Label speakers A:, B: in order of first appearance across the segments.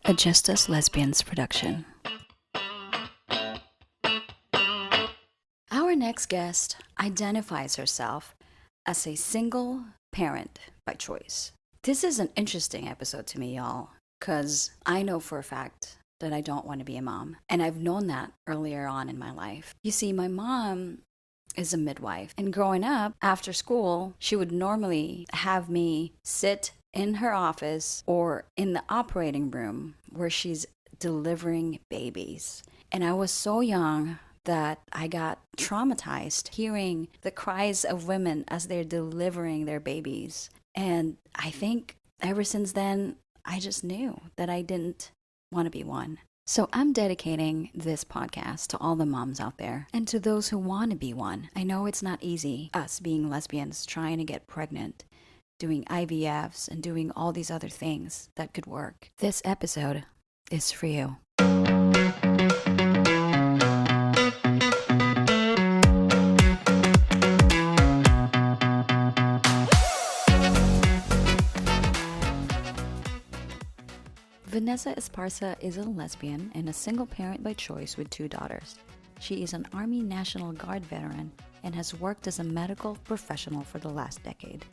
A: A Just Us Lesbians production. Our next guest identifies herself as a single parent by choice. This is an interesting episode to me, y'all, because I know for a fact that I don't want to be a mom. And I've known that earlier on in my life. You see, my mom is a midwife. And growing up, after school, she would normally have me sit in her office or in the operating room where she's delivering babies. And I was so young that I got traumatized hearing the cries of women as they're delivering their babies. And I think ever since then, I just knew that I didn't want to be one. So I'm dedicating this podcast to all the moms out there and to those who want to be one. I know it's not easy, us being lesbians trying to get pregnant, doing IVFs and doing all these other things that could work. This episode is for you. Vanessa Esparza is a lesbian and a single parent by choice with 2 daughters. She is an Army National Guard veteran and has worked as a medical professional for the last decade.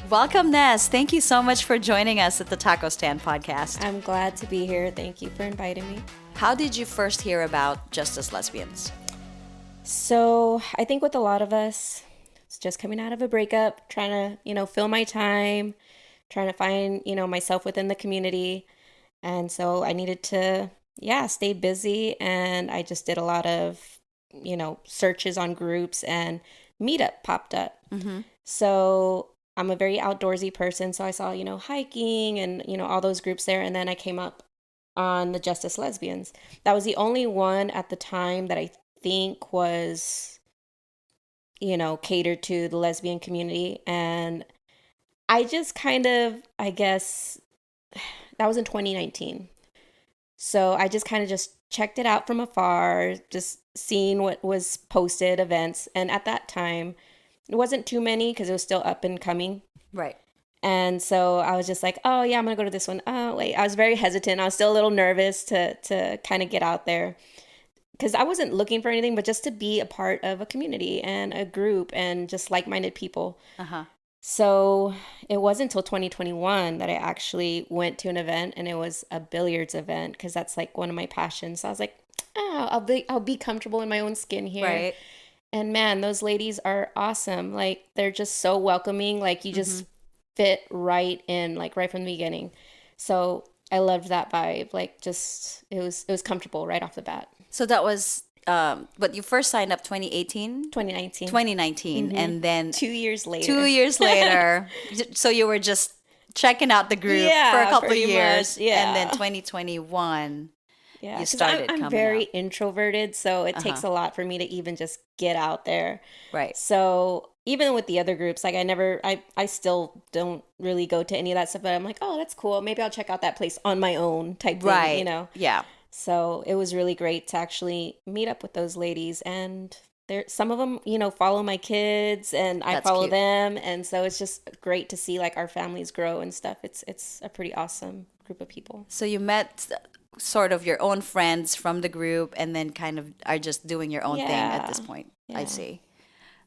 A: Welcome, Ness. Thank you so much for joining us at the Taco Stand podcast.
B: I'm glad to be here. Thank you for inviting me.
A: How did you first hear about Just Us Lesbians?
B: So I think with a lot of us, it's just coming out of a breakup, trying to, fill my time, trying to find, myself within the community. And so I needed to, stay busy. And I just did a lot of, searches on groups, and Meetup popped up. Mm-hmm. So I'm a very outdoorsy person, so I saw, hiking and, all those groups there. And then I came up on the Just Us Lesbians. That was the only one at the time that I think was, catered to the lesbian community. And I just kind of, I guess, that was in 2019. So I just kind of just checked it out from afar, just seeing what was posted, events. And at that time, it wasn't too many because it was still up and coming.
A: Right.
B: And so I was just like, oh, yeah, I'm going to go to this one. Oh, wait, I was very hesitant. I was still a little nervous to kind of get out there because I wasn't looking for anything, but just to be a part of a community and a group and just like-minded people. Uh-huh. So it wasn't until 2021 that I actually went to an event, and it was a billiards event because that's like one of my passions. So I was like, I'll be comfortable in my own skin here.
A: Right.
B: And man, those ladies are awesome. Like, they're just so welcoming. Like, you just fit right in, like, right from the beginning. So I loved that vibe. Like, just, it was comfortable right off the bat.
A: So that was, but you first signed up 2018?
B: 2019.
A: 2019. Mm-hmm. And then
B: 2 years later.
A: 2 years later. So you were just checking out the group for a couple of years.
B: Yeah.
A: And then 2021.
B: Yeah,
A: you started
B: I'm very introverted, so it takes a lot for me to even just get out there.
A: Right.
B: So even with the other groups, like I still don't really go to any of that stuff, but I'm like, oh, that's cool. Maybe I'll check out that place on my own type thing,
A: Yeah.
B: So it was really great to actually meet up with those ladies, and some of them, follow my kids, and I follow them, and so it's just great to see like our families grow and stuff. It's a pretty awesome group of people.
A: So you met sort of your own friends from the group and then kind of are just doing your own thing at this point. Yeah. I see.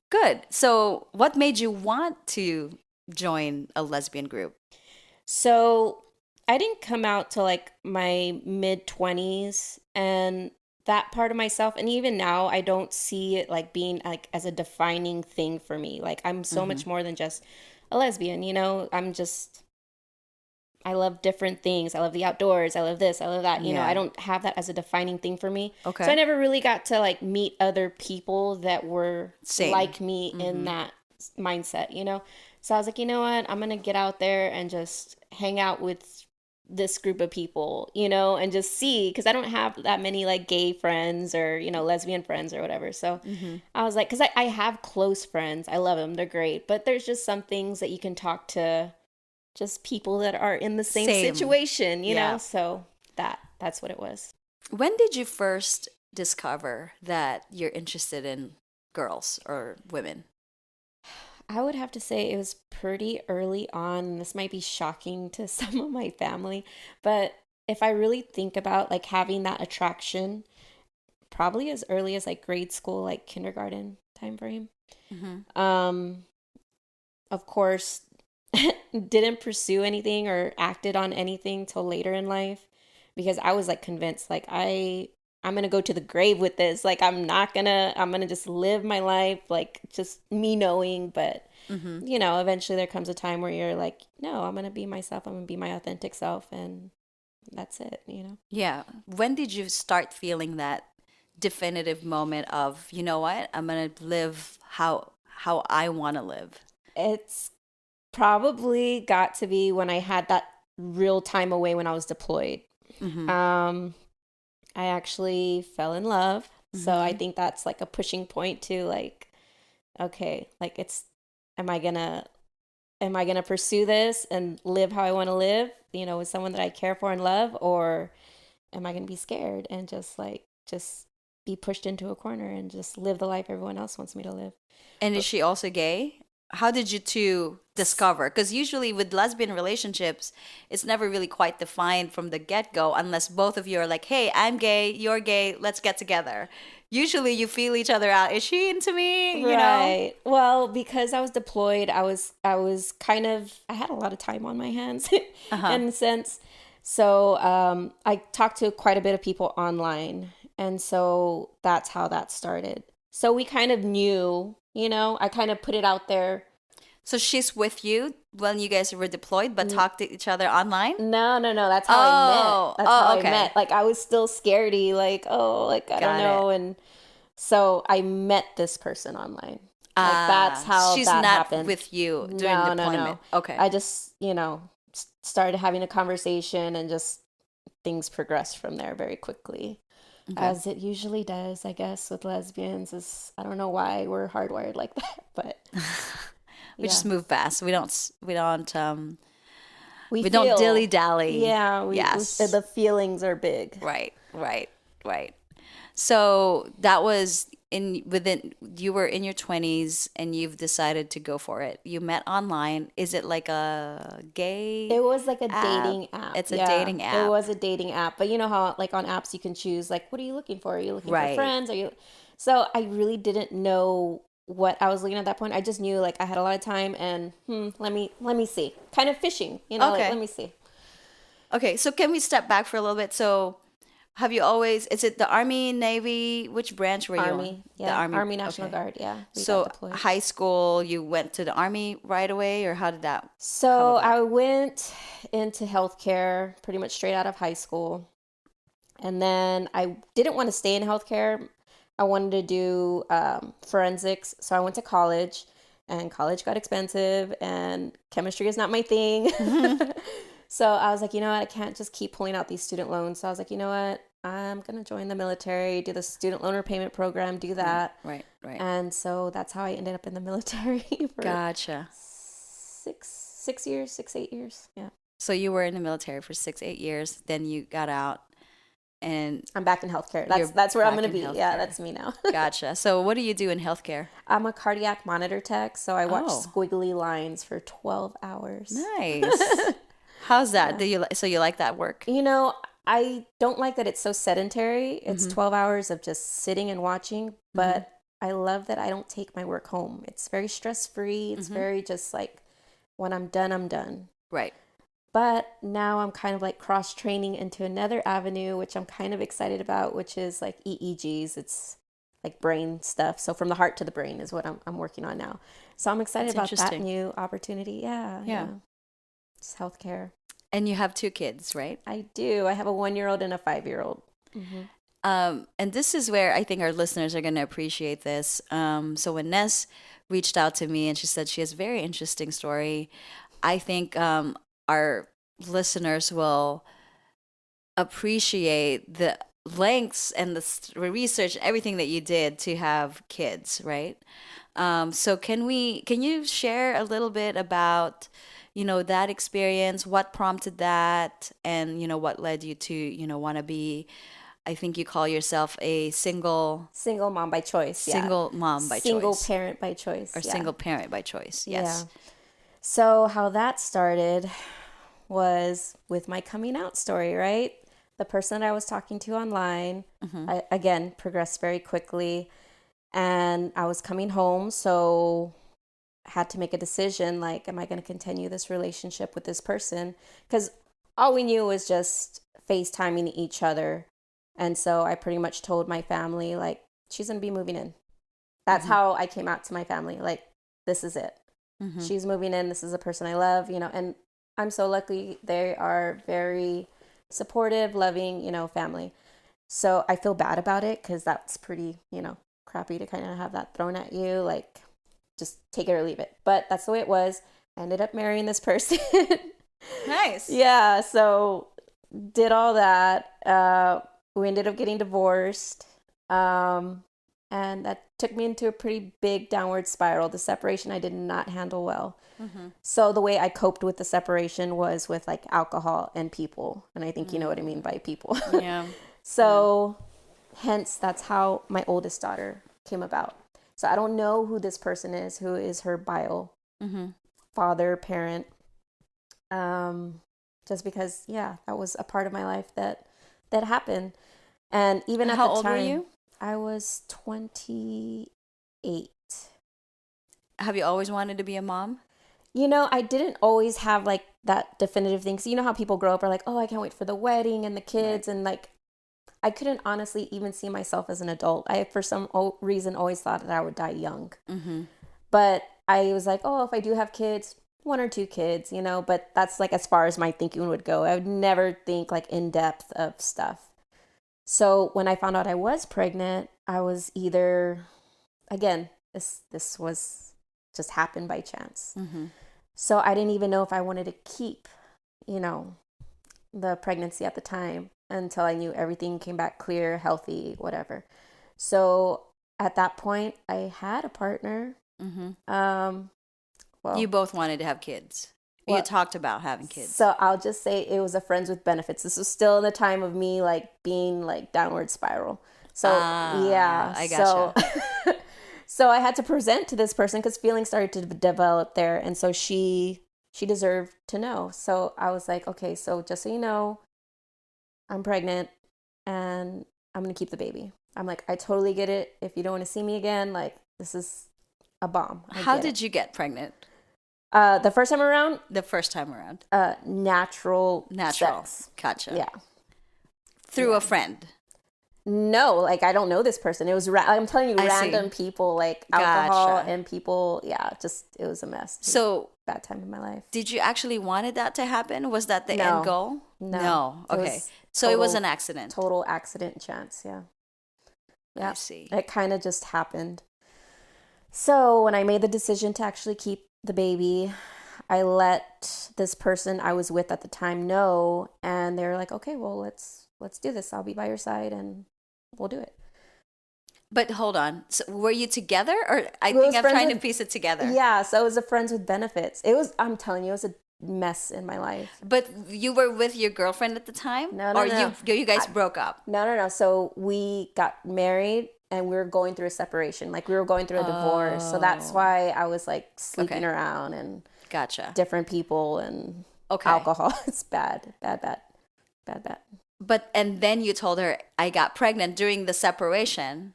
A: Good. So what made you want to join a lesbian group?
B: So I didn't come out to like my mid-20s, and that part of myself, and even now I don't see it like being like as a defining thing for me. Like, I'm so much more than just a lesbian, I love different things. I love the outdoors. I love this. I love that. I don't have that as a defining thing for me. Okay. So I never really got to like meet other people that were like me in that mindset, So I was like, you know what? I'm going to get out there and just hang out with this group of people, and just see, because I don't have that many like gay friends or, lesbian friends or whatever. So I was like, because I have close friends. I love them. They're great. But there's just some things that you can talk to just people that are in the same
A: Same.
B: situation,
A: Yeah.
B: So that's what it was.
A: When did you first discover that you're interested in girls or women?
B: I would have to say it was pretty early on. This might be shocking to some of my family, but if I really think about like having that attraction, probably as early as like grade school, like kindergarten time frame.
A: Mm-hmm.
B: Um, of course, didn't pursue anything or acted on anything till later in life because I was like convinced like I'm gonna go to the grave with this. Like I'm gonna just live my life like just me knowing, but
A: Mm-hmm.
B: eventually there comes a time where you're like, no, I'm gonna be myself, I'm gonna be my authentic self, and that's it.
A: Yeah. When did you start feeling that definitive moment of, you know what, I'm gonna live how I want to live?
B: It's probably got to be when I had that real time away when I was deployed.
A: Mm-hmm.
B: Um, I actually fell in love. So I
A: Mm-hmm.
B: think that's like a pushing point to like, okay, like am I gonna pursue this and live how I want to live, with someone that I care for and love, or am I gonna be scared and just be pushed into a corner and just live the life everyone else wants me to live?
A: And is
B: But
A: she also gay? How did you two discover? Because usually with lesbian relationships, it's never really quite defined from the get-go unless both of you are like, hey, I'm gay, you're gay, let's get together. Usually you feel each other out. Is she into me? You know?
B: right. Well, because I was deployed, I was kind of I had a lot of time on my hands
A: Uh-huh.
B: in a sense. So I talked to quite a bit of people online, and so that's how that started. So we kind of knew, I kind of put it out there.
A: So she's with you when you guys were deployed, but talk to each other online?
B: No, no, no. That's how I met.
A: Oh,
B: That's how
A: oh,
B: I
A: okay.
B: met. Like I was still scaredy, like, oh, like I don't
A: Got it.
B: know. And so I met this person online. Like that's how
A: She's
B: that
A: not
B: happened.
A: with you during
B: No, no,
A: deployment.
B: no.
A: Okay.
B: I just, started having a conversation and just things progressed from there very quickly.
A: Okay.
B: As it usually does, I guess, with lesbians is I don't know why we're hardwired like that, but
A: We
B: yeah.
A: just move fast.
B: We
A: We don't dilly
B: feel
A: dally.
B: yeah, we
A: Yes.
B: the feelings are big.
A: Right, right, right. So that was in within you were in your 20s and you've decided to go for it. You met online. Is it like a gay
B: It was like a
A: app?
B: dating app.
A: It's a
B: Yeah,
A: dating
B: it
A: app.
B: was a dating app. But you know how, like on apps, you can choose, like, what are you looking for? Are you looking for
A: Right.
B: friends? Are you. So I really didn't know what I was looking at that point. I just knew, like, I had a lot of time and, let me see. Kind of fishing, like, let
A: Okay.
B: me see.
A: Okay, so can we step back for a little bit? So have you always, is it the Army, Navy? Which branch were you on?
B: Army.
A: The
B: Yeah.
A: Army.
B: Army National
A: Okay.
B: Guard. Yeah. We got
A: So
B: deployed.
A: high school, you went to the Army right away, or how did that come
B: So
A: about?
B: I went into healthcare pretty much straight out of high school. And then I didn't want to stay in healthcare. I wanted to do forensics. So I went to college, and college got expensive, and chemistry is not my thing. So I was like, you know what? I can't just keep pulling out these student loans. So I was like, you know what? I'm going to join the military, do the student loan repayment program, do
A: Right,
B: that.
A: right, right.
B: And so that's how I ended up in the military for
A: Gotcha.
B: 6 years, 8 years. Yeah.
A: So you were in the military for 6, 8 years, then you got out and
B: I'm back in healthcare. That's
A: you're
B: that's where I'm
A: back
B: gonna
A: in
B: be. Yeah,
A: healthcare.
B: that's me now.
A: Gotcha. So what do you do in healthcare?
B: I'm a cardiac monitor tech, so I watch
A: Oh,
B: squiggly lines for 12 hours.
A: nice. How's that?
B: Yeah.
A: So you like that work?
B: You know, I don't like that it's so sedentary. It's
A: Mm-hmm.
B: 12 hours of just sitting and watching,
A: Mm-hmm.
B: but I love that I don't take my work home. It's very stress-free. It's
A: Mm-hmm.
B: very just like when I'm done, I'm done.
A: Right.
B: But now I'm kind of like cross training into another avenue, which I'm kind of excited about, which is like EEGs. It's like brain stuff. So from the heart to the brain is what I'm working on now. So I'm excited
A: That's
B: about that
A: interesting.
B: new opportunity. Yeah,
A: Yeah.
B: yeah. It's healthcare.
A: And you have two kids, right?
B: I do. I have a 1-year-old and a 5-year-old. Mm-hmm.
A: And this is where I think our listeners are going to appreciate this. So when Ness reached out to me and she said she has a very interesting story, I think our listeners will appreciate the lengths and the research, everything that you did to have kids, right? So can you share a little bit about, that experience, what prompted that, and, what led you to, want to be, I think you call yourself a
B: Single mom by choice, yeah.
A: single mom by
B: Single
A: choice,
B: parent by choice,
A: or
B: yeah.
A: single parent by choice.
B: Yeah.
A: Yes.
B: So how that started was with my coming out story, right? The person that I was talking to online, I again progressed very quickly, and I was coming home, so had to make a decision like, am I going to continue this relationship with this person? Because all we knew was just FaceTiming each other. And so I pretty much told my family, like, she's going to be moving in. That's
A: Hmm.
B: how I came out to my family. Like, this is it.
A: Hmm.
B: She's moving in. This is a person I love, and I'm so lucky. They are very supportive, loving, family. So I feel bad about it because that's pretty, crappy to kind of have that thrown at you. Like, just take it or leave it. But that's the way it was. I ended up marrying this person.
A: Nice.
B: Yeah, so did all that. We ended up getting divorced. And that took me into a pretty big downward spiral. The separation I did not handle well.
A: Hmm.
B: So the way I coped with the separation was with like alcohol and people. And I think you know what I mean by people.
A: Yeah. Yeah.
B: So hence that's how my oldest daughter came about. So I don't know who this person is, who is her bio
A: Hmm.
B: father, parent. Um, just because, yeah, that was a part of my life that happened. And even at
A: How
B: the
A: old were
B: time,
A: you?
B: I was 28.
A: Have you always wanted to be a mom?
B: I didn't always have like that definitive thing. So you know how people grow up are like, oh, I can't wait for the wedding and the
A: Right.
B: kids. And like, I couldn't honestly even see myself as an adult. I, for some reason, always thought that I would die young.
A: Hmm.
B: But I was like, oh, if I do have kids, one or two kids, but that's like as far as my thinking would go. I would never think like in depth of stuff. So when I found out I was pregnant, I was either, again, this was just happened by chance.
A: Hmm.
B: So I didn't even know if I wanted to keep, you know, the pregnancy at the time until I knew everything came back clear, healthy, whatever. So at that point, I had a partner.
A: Hmm.
B: Um,
A: You
B: well,
A: both wanted to have kids. You
B: well,
A: talked about having kids.
B: so I'll just say it was a friends with benefits. This was still in the time of me like being like downward spiral. So
A: Ah,
B: yeah,
A: I
B: so
A: gotcha.
B: so I had to present to this person because feelings started to develop there, and so she deserved to know. So I was like, okay, so just so you know, I'm pregnant, and I'm gonna keep the baby. I'm like, I totally get it. If you don't want to see me again, like this is a bomb. I
A: How
B: get it.
A: did you get pregnant
B: The first time around,
A: the first time around?
B: natural
A: Natural.
B: sex.
A: Gotcha.
B: Yeah.
A: Through
B: Yeah.
A: a friend.
B: No, like I don't know this person. It was I'm telling you,
A: I
B: random
A: see.
B: people, like alcohol
A: Gotcha.
B: and people. Yeah, just it was a mess. It was
A: So,
B: a bad time in my life.
A: did you actually wanted that to happen? Was that the end
B: No,
A: goal?
B: no,
A: No.
B: it
A: Okay.
B: was
A: So it was an
B: total
A: accident.
B: total accident chance. Yeah,
A: I
B: yeah.
A: see.
B: It kind of just happened. So when I made the decision to actually keep the baby, I let this person I was with at the time know, and they were like, "Okay, well let's do this. I'll be by your side, and we'll do it."
A: But hold on. So were you together, or I
B: It
A: think
B: was
A: I'm
B: friends
A: trying to
B: with
A: piece it together.
B: Yeah, so it was a friends with benefits. It was, I'm telling you, it was a mess in my life.
A: But you were with your girlfriend at the time,
B: No, no,
A: or
B: no.
A: you guys
B: I,
A: broke up?
B: no. So we got married and we were going through a separation. Like we were going through a divorce. So that's
A: Oh,
B: why I was like sleeping
A: okay.
B: around and
A: Gotcha.
B: different people and
A: Okay.
B: alcohol. It's bad, bad, bad, bad, bad.
A: But and then you told her I got pregnant during the separation.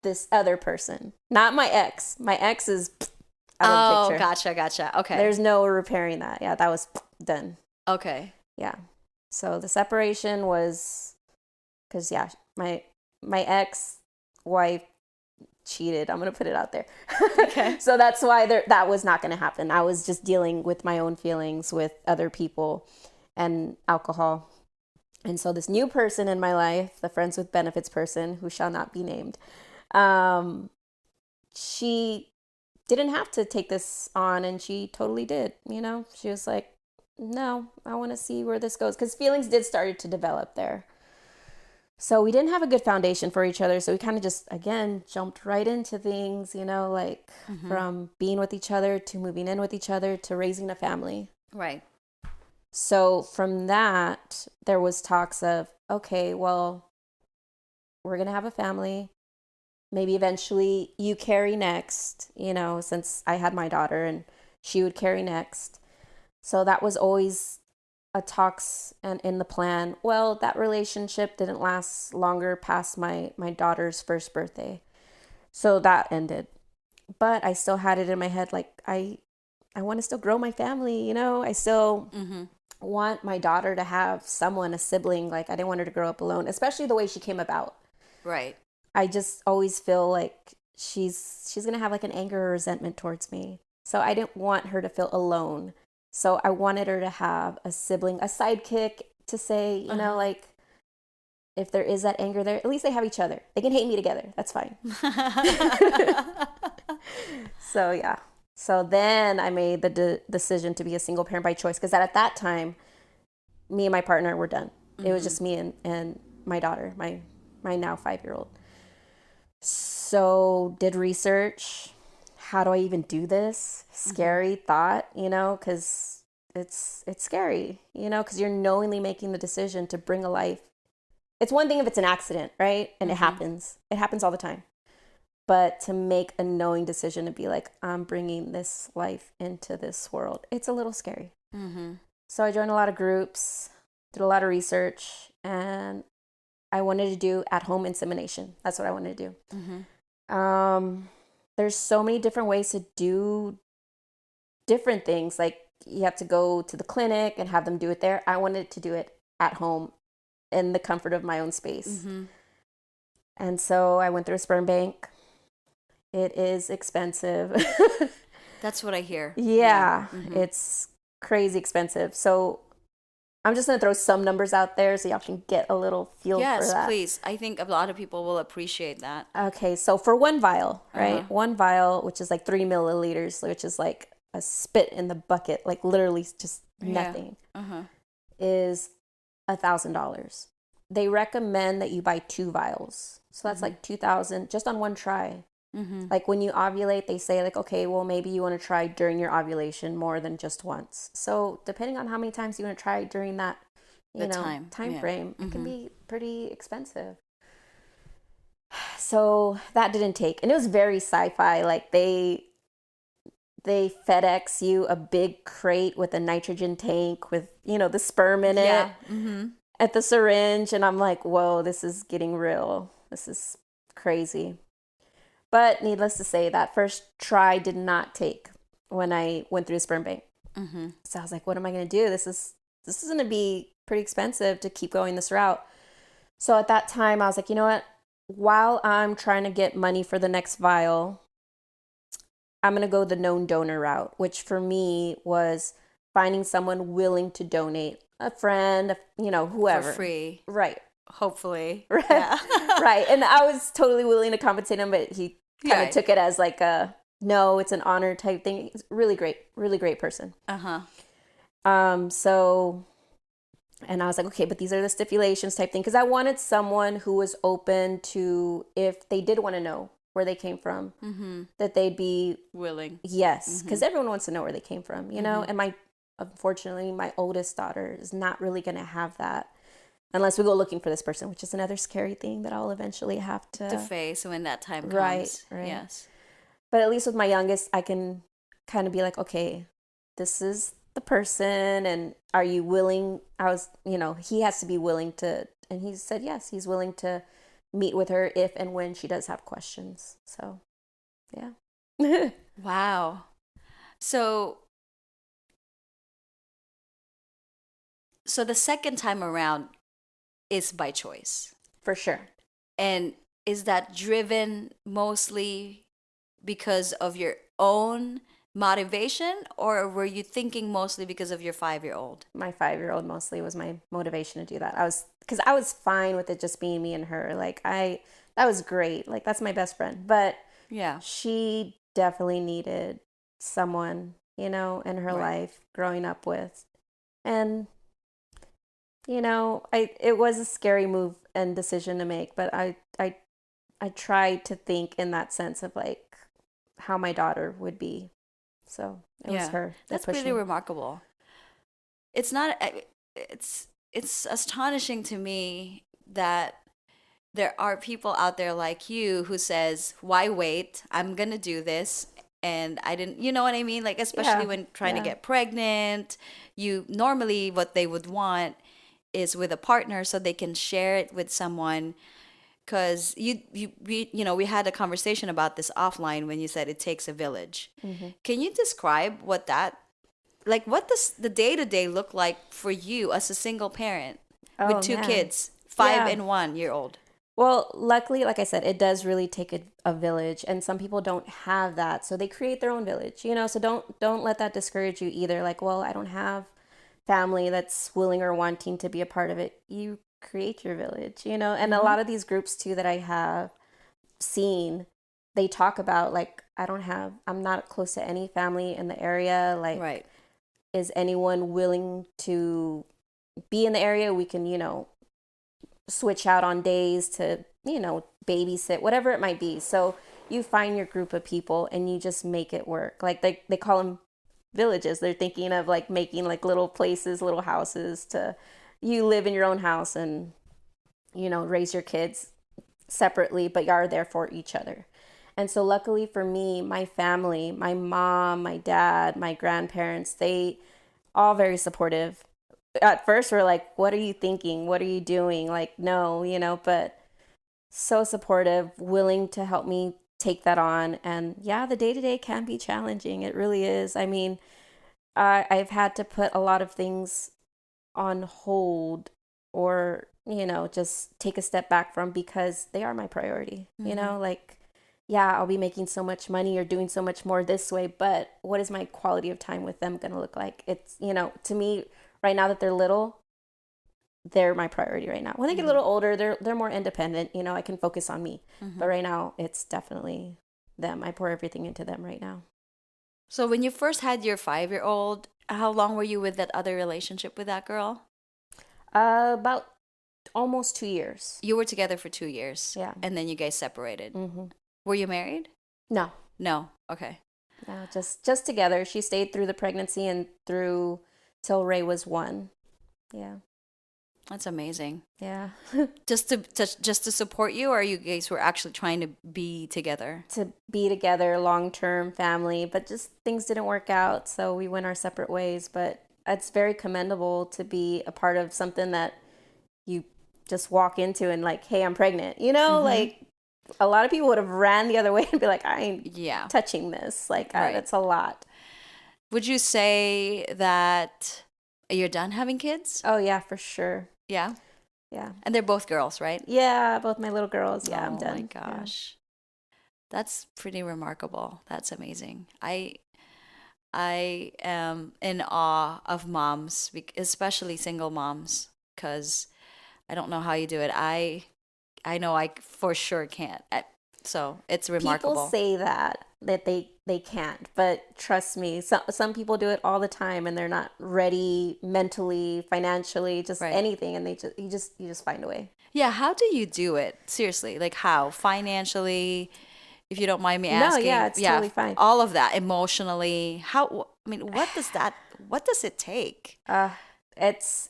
B: This other person, not my ex. My ex is out of the
A: Oh,
B: picture.
A: gotcha. Okay.
B: There's no repairing that. Yeah, that was done.
A: Okay.
B: Yeah. So the separation was because yeah, my ex wife cheated. I'm gonna put it out there.
A: Okay.
B: So that's why that was not gonna happen. I was just dealing with my own feelings with other people and alcohol. And so this new person in my life, the friends with benefits person who shall not be named, um, she didn't have to take this on, and she totally did. She was like, no, I want to see where this goes. Because feelings did start to develop there. So we didn't have a good foundation for each other. So we kind of just, again, jumped right into things, like from being with each other to moving in with each other to raising a family.
A: Right.
B: So from that, there was talks of, okay, well, we're going to have a family. Maybe eventually you carry next, since I had my daughter and she would carry next. So that was always a talks and in the plan. Well, that relationship didn't last longer past my daughter's first birthday. So that ended. But I still had it in my head, like I want to still grow my family, I still want my daughter to have someone, a sibling. Like I didn't want her to grow up alone, especially the way she came about.
A: Right.
B: I just always feel like she's going to have like an anger or resentment towards me. So I didn't want her to feel alone. So I wanted her to have a sibling, a sidekick to say, like if there is that anger there, at least they have each other. They can hate me together. That's fine. So yeah. So then I made the decision to be a single parent by choice, because at that time, me and my partner were done. It was just me and my daughter, my now 5-year-old. So did research. How do I even do this? Scary thought, because it's scary, because you're knowingly making the decision to bring a life. It's one thing if it's an accident, right? And it happens. It happens all the time. But to make a knowing decision to be like, I'm bringing this life into this world, it's a little scary. So I joined a lot of groups, did a lot of research, and I wanted to do at-home insemination. That's what I wanted to do. There's so many different ways to do different things. Like you have to go to the clinic and have them do it there. I wanted to do it at home in the comfort of my own space. And so I went through a sperm bank. It is expensive.
A: That's what I hear.
B: Yeah. It's crazy expensive. So I'm just going to throw some numbers out there so y'all can get a little feel for that.
A: Yes, please. I think a lot of people will appreciate that.
B: Okay, so for one vial, right? One vial, which is like 3 milliliters, which is like a spit in the bucket, like literally just nothing, is $1,000. They recommend that you buy 2 vials. So that's like $2,000 just on one try. Like when you ovulate, they say like, okay, well, maybe you want to try during your ovulation more than just once. So depending on how many times you want to try during that, time frame, it can be pretty expensive. So that didn't take, and it was very sci-fi. Like they FedEx you a big crate with a nitrogen tank with, the sperm in it at the syringe. And I'm like, whoa, this is getting real. This is crazy. But needless to say, that first try did not take when I went through the sperm bank. So I was like, what am I going to do? This is going to be pretty expensive to keep going this route. So at that time, I was like, you know what? While I'm trying to get money for the next vial, I'm going to go the known donor route, which for me was finding someone willing to donate, a friend, whoever.
A: For free.
B: Right.
A: Hopefully.
B: Right.
A: Yeah.
B: Right. And I was totally willing to compensate him, but he kind of took it as like no, it's an honor type thing. It's really great person. So, and I was like, okay, but these are the stipulations type thing. Cause I wanted someone who was open to, if they did want to know where they came from, that they'd be
A: willing.
B: Yes. Cause everyone wants to know where they came from, and unfortunately, my oldest daughter is not really going to have that. Unless we go looking for this person, which is another scary thing that I'll eventually have to
A: face when that time comes.
B: Right.
A: Yes.
B: But at least with my youngest, I can kind of be like, okay, this is the person, and are you willing? He has to be willing to, and he said yes, he's willing to meet with her if and when she does have questions. So, yeah.
A: Wow. So the second time around is by choice.
B: For sure.
A: And is that driven mostly because of your own motivation, or were you thinking mostly because of your 5-year-old?
B: My 5-year-old mostly was my motivation to do that. Because I was fine with it just being me and her. Like that was great. Like that's my best friend. But
A: yeah,
B: she definitely needed someone, in her life growing up with. And I it was a scary move and decision to make, but I tried to think in that sense of like how my daughter would be. So it was
A: Yeah,
B: her that
A: that's
B: pushed
A: pretty
B: me.
A: remarkable. It's not, it's astonishing to me that there are people out there like you who says, "Why wait? I'm gonna do this." And I didn't, you know what I mean? Like, especially
B: Yeah,
A: when trying to
B: yeah.
A: get pregnant, you normally what they would want is with a partner so they can share it with someone. Because we had a conversation about this offline when you said it takes a village.
B: Hmm.
A: Can you describe what that, like, what does the day to day look like for you as a single parent with
B: Oh
A: two
B: man.
A: kids, 5
B: Yeah.
A: and 1 year old?
B: Well, luckily, like I said, it does really take a village, and some people don't have that, so they create their own village. So don't let that discourage you either. Like, well, I don't have family that's willing or wanting to be a part of it. You create your village. And a
A: Mm-hmm.
B: lot of these groups too that I have seen, they talk about like I'm not close to any family in the area. Like,
A: Right.
B: is anyone willing to be in the area? We can, switch out on days to, babysit, whatever it might be. So you find your group of people and you just make it work. Like they call them villages. They're thinking of like making like little places, little houses to you live in your own house and, raise your kids separately, but you are there for each other. And so luckily for me, my family, my mom, my dad, my grandparents, they all very supportive. At first we're like, what are you thinking? What are you doing? Like, no, but so supportive, willing to help me take that on. And yeah, the day to day can be challenging. It really is. I mean, I've had to put a lot of things on hold or, just take a step back from because they are my priority.
A: Mm-hmm.
B: Like, yeah, I'll be making so much money or doing so much more this way, but what is my quality of time with them going to look like? It's, to me, right now that they're little, they're my priority right now. When they get a
A: Mm-hmm.
B: little older, they're more independent. I can focus on me.
A: Mm-hmm.
B: But right now, it's definitely them. I pour everything into them right now.
A: So when you first had your 5 year old, how long were you with that other relationship with that girl?
B: About almost 2 years.
A: You were together for 2 years
B: Yeah.
A: and then you guys separated.
B: Mm-hmm.
A: Were you married?
B: No,
A: No. Okay.
B: no, just together. She stayed through the pregnancy and through till Ray was 1. Yeah,
A: That's amazing.
B: yeah.
A: Just to support you, or you guys were actually trying to be together?
B: To be together, long term family, but just things didn't work out, so we went our separate ways. But it's very commendable to be a part of something that you just walk into and like, hey, I'm pregnant.
A: Mm-hmm.
B: Like a lot of people would have ran the other way and be like, I ain't
A: Yeah.
B: touching this. Like
A: Right.
B: that's a lot.
A: Would you say that you're done having kids?
B: Oh yeah, for sure.
A: Yeah.
B: Yeah.
A: And they're both girls, right?
B: Yeah, both my little girls. Yeah, I'm
A: Oh my
B: done. Yeah.
A: gosh. That's pretty remarkable. That's amazing. I am in awe of moms, especially single moms, because I don't know how you do it. I know I for sure can't. So it's
B: People
A: remarkable.
B: say that they can't, but trust me, some people do it all the time and they're not ready mentally, financially, just
A: Right.
B: anything, and they you just find a way.
A: Yeah, how do you do it? Seriously, like how? Financially, if you don't mind me
B: No, yeah,
A: asking.
B: it's
A: Yeah,
B: totally fine.
A: all of that. Emotionally, how, I mean, what does it take?
B: Uh, it's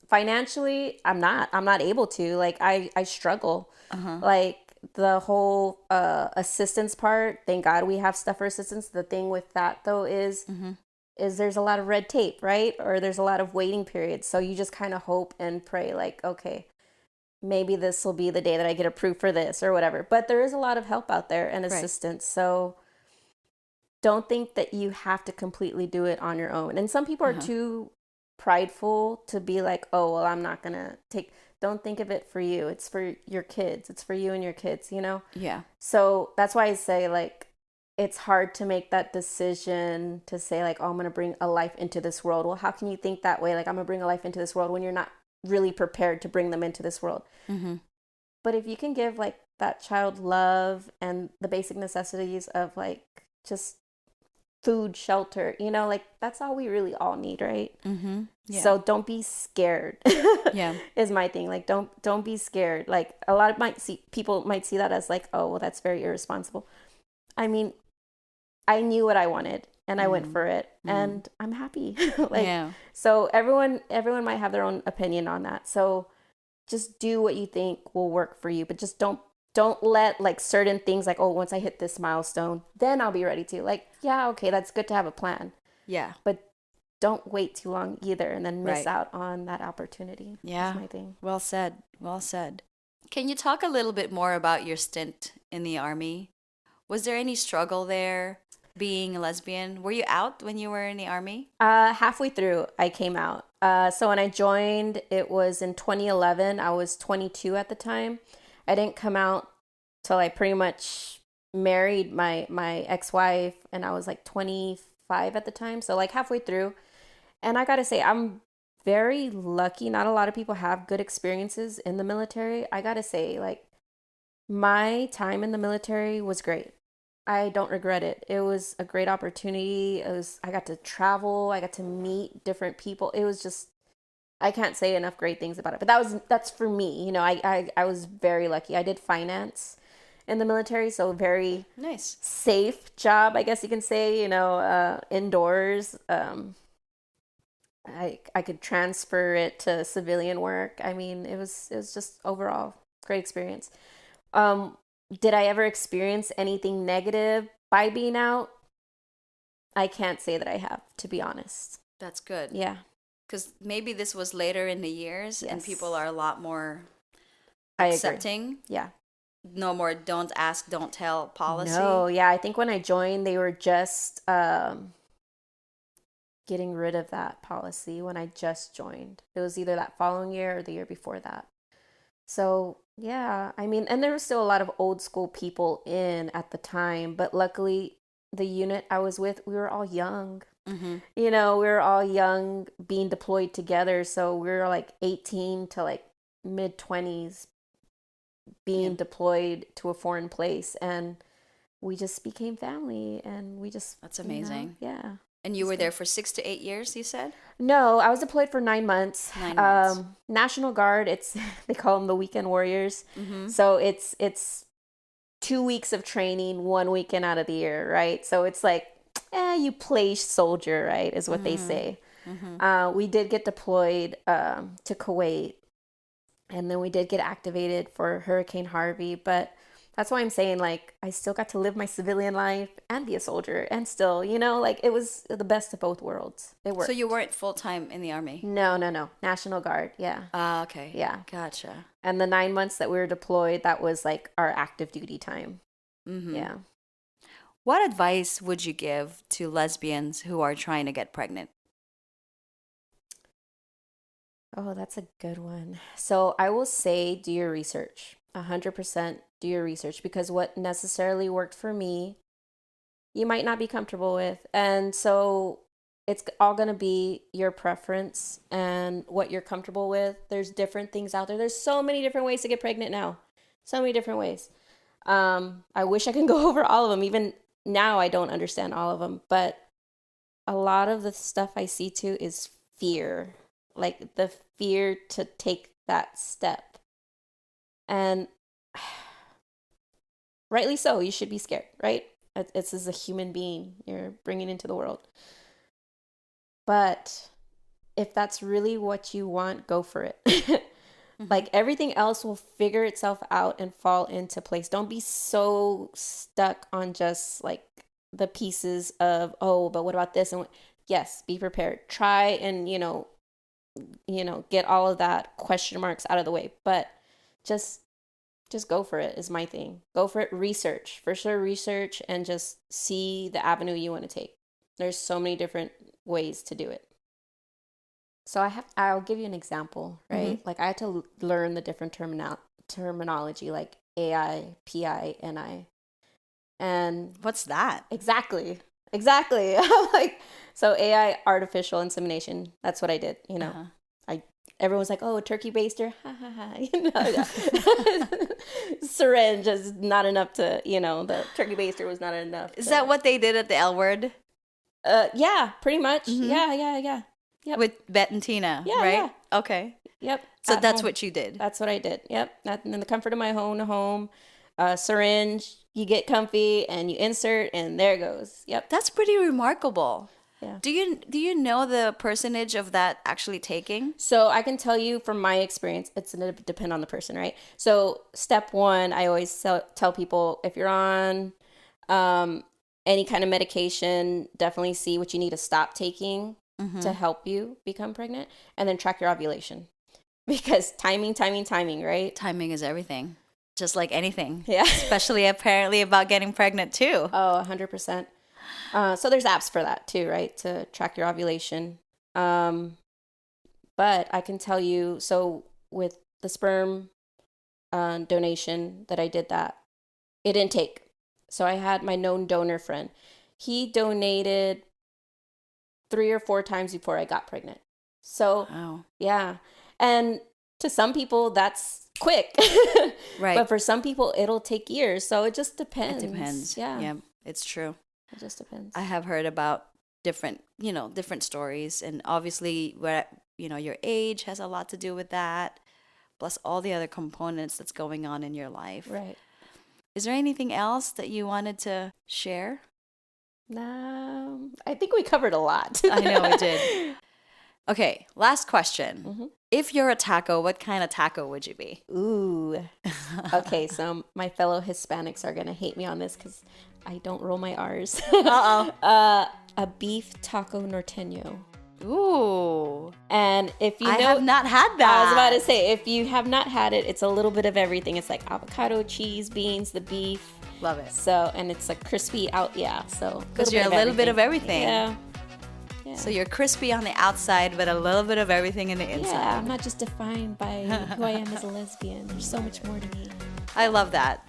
B: financially, I'm not able to. Like I struggle.
A: Uh-huh.
B: Like the whole assistance part. Thank God we have stuff for assistance. The thing with that though
A: Mm-hmm.
B: is there's a lot of red tape, right? Or there's a lot of waiting periods. So you just kind of hope and pray, like, okay, maybe this will be the day that I get approved for this or whatever. But there is a lot of help out there and
A: Right.
B: assistance. So don't think that you have to completely do it on your own. And some people are
A: Uh-huh.
B: too prideful to be like, oh, well, I'm not going to take. Don't think of it for you. It's for your kids. It's for you and your kids.
A: Yeah.
B: So that's why I say, like, it's hard to make that decision to say, like, oh, I'm going to bring a life into this world. Well, how can you think that way? Like, I'm going to bring a life into this world when you're not really prepared to bring them into this world.
A: Mm-hmm.
B: But if you can give, like, that child love and the basic necessities of, like, just food, shelter, like that's all we really all need, right?
A: Mm-hmm. Yeah.
B: So don't be scared.
A: Yeah.
B: Is my thing. Like don't be scared. Like a lot of people might see that as like, oh, well, that's very irresponsible. I mean, I knew what I wanted and I went for it and I'm happy. Like,
A: Yeah.
B: so everyone might have their own opinion on that. So just do what you think will work for you, but just don't let like certain things like, oh, once I hit this milestone, then I'll be ready to. Like, yeah, okay, that's good to have a plan,
A: Yeah.
B: but don't wait too long either and then miss
A: Right.
B: out on that opportunity.
A: Yeah.
B: That's my thing.
A: Well said. Well said. Can you talk a little bit more about your stint in the army? Was there any struggle there being a lesbian? Were you out when you were in the army?
B: Halfway through, I came out. So when I joined, it was in 2011. I was 22 at the time. I didn't come out till I pretty much married my ex-wife, and I was like 25 at the time. So like halfway through. And I gotta say, I'm very lucky. Not a lot of people have good experiences in the military. I gotta say, like, my time in the military was great. I don't regret it. It was a great opportunity. I got to travel, I got to meet different people. It was just, I can't say enough great things about it. But that's for me. I was very lucky. I did finance in the military, so very
A: Nice.
B: safe job, I guess you can say, indoors. I could transfer it to civilian work. I mean, it was just overall great experience. Um, did I ever experience anything negative by being out? I can't say that I have, to be honest.
A: That's good.
B: Yeah.
A: Because maybe this was later in the years and
B: Yes.
A: people are a lot more
B: I agree.
A: accepting.
B: Yeah.
A: No more don't ask, don't tell policy.
B: No, yeah, I think when I joined, they were just getting rid of that policy when I just joined. It was either that following year or the year before that. So, yeah, I mean, and there was still a lot of old school people in at the time, but luckily the unit I was with, we were all young.
A: Mm-hmm.
B: We were all young being deployed together. So we were like 18 to like mid 20s being deployed to a foreign place. And we just became family and we just.
A: That's amazing.
B: Yeah.
A: And you were there for 6 to 8 years, you said?
B: No, I was deployed for 9 months.
A: 9 months.
B: National Guard, they call them the weekend warriors.
A: Mm-hmm.
B: So it's 2 weeks of training, 1 weekend out of the year, right? So it's like, you play soldier, right? Is what they say.
A: Mm-hmm.
B: We did get deployed to Kuwait, and then we did get activated for Hurricane Harvey, but that's why I'm saying, like, I still got to live my civilian life and be a soldier and still, like, it was the best of both worlds. It worked.
A: So you weren't full-time in the army?
B: No. National Guard, yeah.
A: Okay.
B: Yeah.
A: Gotcha.
B: And the 9 months that we were deployed, that was, like, our active duty time.
A: Mm-hmm.
B: Yeah.
A: What advice would you give to lesbians who are trying to get pregnant?
B: Oh, that's a good one. So I will say do your research. 100% do your research, because what necessarily worked for me, you might not be comfortable with. And so it's all going to be your preference and what you're comfortable with. There's different things out there. There's so many different ways to get pregnant now. So many different ways. I wish I could go over all of them. Even now, I don't understand all of them. But a lot of the stuff I see too is fear. Like the fear to take that step. And rightly so, you should be scared, right? It's as a human being you're bringing into the world. But if that's really what you want, go for it. Like everything else will figure itself out and fall into place. Don't be so stuck on just like the pieces of, oh, but what about this? And yes, be prepared. Try and, get all of that question marks out of the way. But just go for it is my thing. Go for it. Research. For sure, research and just see the avenue you want to take. There's so many different ways to do it. So I'll give you an example, right?
A: Mm-hmm.
B: Like I had to learn the different terminology like AI, PI, NI. And
A: What's that?
B: exactly. I'm like, so AI, artificial insemination. That's what I did,
A: Uh-huh.
B: Everyone's like, oh, turkey baster, ha ha ha. Syringe is not enough to, the turkey baster was not enough.
A: Is that what they did at the L word?
B: Yeah, pretty much.
A: Mm-hmm.
B: Yeah. Yep.
A: With Bet and Tina,
B: Yeah,
A: right?
B: yeah.
A: Okay.
B: Yep.
A: So
B: At
A: that's
B: home.
A: what you did.
B: That's what I did. Yep. In the comfort of my own home. Syringe. You get comfy and you insert, and there it goes. Yep.
A: That's pretty remarkable.
B: Yeah.
A: Do you know the percentage of that actually taking?
B: So I can tell you from my experience, it's going to depend on the person, right? So step one, I always tell people if you're on any kind of medication, definitely see what you need to stop taking to help you become pregnant, and then track your ovulation because timing, right?
A: Timing is everything, just like anything.
B: Yeah.
A: Especially apparently about getting pregnant too.
B: Oh, 100%. So there's apps for that too, right? To track your ovulation. But I can tell you, so with the sperm donation that I did that, it didn't take. So I had my known donor friend. He donated 3 or 4 times before I got pregnant. So,
A: Wow.
B: yeah. And to some people, that's quick.
A: Right.
B: But for some people, it'll take years. So it just depends.
A: It depends.
B: Yeah.
A: It's true.
B: It just depends.
A: I have heard about different stories, and obviously where your age has a lot to do with that, plus all the other components that's going on in your life.
B: Right.
A: Is there anything else that you wanted to share?
B: I think we covered a lot.
A: I know we did. Okay, last question.
B: Mm-hmm.
A: If you're a taco, what kind of taco would you be?
B: Ooh. Okay, so my fellow Hispanics are going to hate me on this because I don't roll my R's.
A: Uh-oh.
B: A beef taco norteño.
A: Ooh.
B: And if you know,
A: I have not had that.
B: I was about to say, if you have not had it, it's a little bit of everything. It's like avocado, cheese, beans, the beef.
A: Love it.
B: So, and it's like crispy out, yeah. So,
A: because you're a little bit of everything.
B: Yeah.
A: So you're crispy on the outside, but a little bit of everything in the inside.
B: Yeah, I'm not just defined by who I am as a lesbian. There's so much more to me.
A: I love that.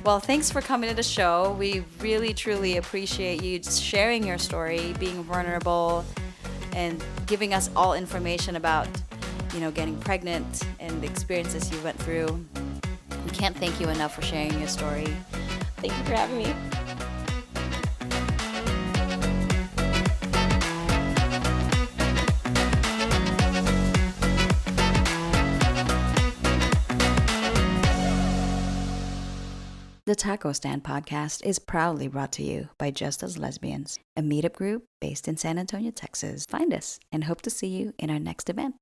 A: Well, thanks for coming to the show. We really, truly appreciate you sharing your story, being vulnerable, and giving us all information about, getting pregnant and the experiences you went through. We can't thank you enough for sharing your story.
B: Thank you for having me.
A: The Taco Stand podcast is proudly brought to you by Just as Lesbians, a meetup group based in San Antonio, Texas. Find us and hope to see you in our next event.